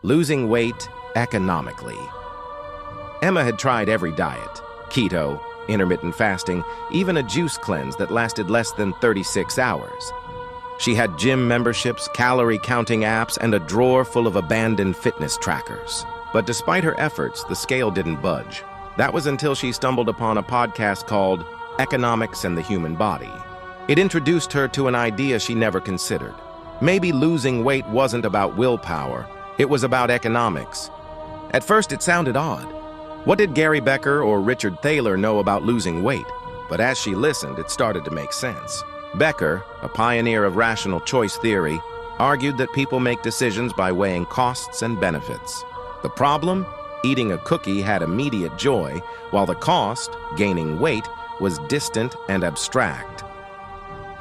Losing weight economically. Emma had tried every diet: keto, intermittent fasting, even a juice cleanse that lasted less than 36 hours. She had gym memberships, calorie-counting apps, and a drawer full of abandoned fitness trackers. But despite her efforts, the scale didn't budge. That was until she stumbled upon a podcast called Economics and the Human Body. It introduced her to an idea she never considered. Maybe losing weight wasn't about willpower, it was about economics. At first it sounded odd. What did Gary Becker or Richard Thaler know about losing weight? But as she listened, it started to make sense. Becker, a pioneer of rational choice theory, argued that people make decisions by weighing costs and benefits. The problem? Eating a cookie had immediate joy, while the cost, gaining weight, was distant and abstract.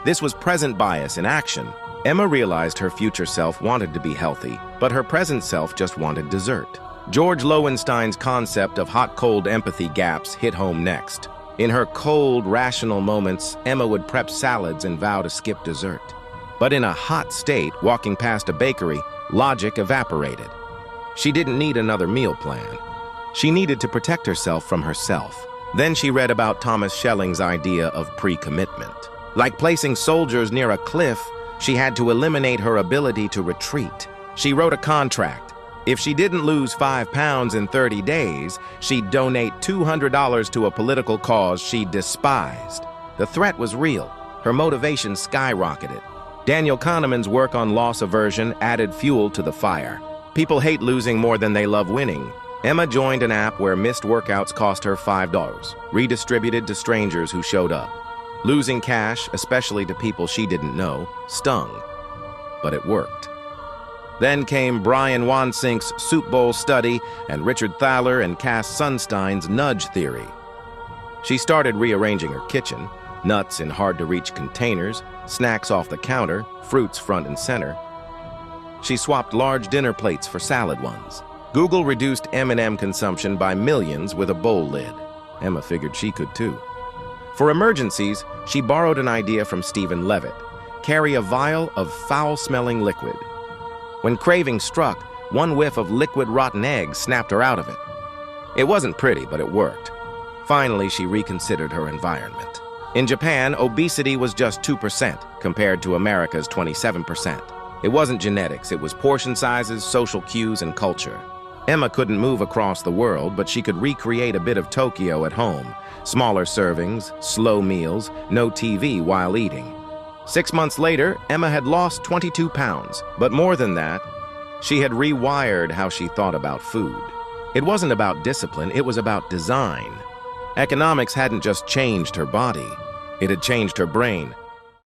This was present bias in action. Emma realized her future self wanted to be healthy, but her present self just wanted dessert. George Loewenstein's concept of hot-cold empathy gaps hit home next. In her cold, rational moments, Emma would prep salads and vow to skip dessert. But in a hot state, walking past a bakery, logic evaporated. She didn't need another meal plan. She needed to protect herself from herself. Then she read about Thomas Schelling's idea of pre-commitment. Like placing soldiers near a cliff, she had to eliminate her ability to retreat. She wrote a contract. If she didn't lose 5 pounds in 30 days, she'd donate $200 to a political cause she despised. The threat was real. Her motivation skyrocketed. Daniel Kahneman's work on loss aversion added fuel to the fire. People hate losing more than they love winning. Emma joined an app where missed workouts cost her $5, redistributed to strangers who showed up. Losing cash, especially to people she didn't know, stung. But it worked. Then came Brian Wansink's Soup Bowl study and Richard Thaler and Cass Sunstein's nudge theory. She started rearranging her kitchen, nuts in hard-to-reach containers, snacks off the counter, fruits front and center. She swapped large dinner plates for salad ones. Google reduced M&M consumption by millions with a bowl lid. Emma figured she could too. For emergencies, she borrowed an idea from Stephen Levitt: carry a vial of foul-smelling liquid. When craving struck, one whiff of liquid rotten eggs snapped her out of it. It wasn't pretty, but it worked. Finally, she reconsidered her environment. In Japan, obesity was just 2% compared to America's 27%. It wasn't genetics, it was portion sizes, social cues, and culture. Emma couldn't move across the world, but she could recreate a bit of Tokyo at home. Smaller servings, slow meals, no TV while eating. 6 months later, Emma had lost 22 pounds, but more than that, she had rewired how she thought about food. It wasn't about discipline, it was about design. Economics hadn't just changed her body, it had changed her brain.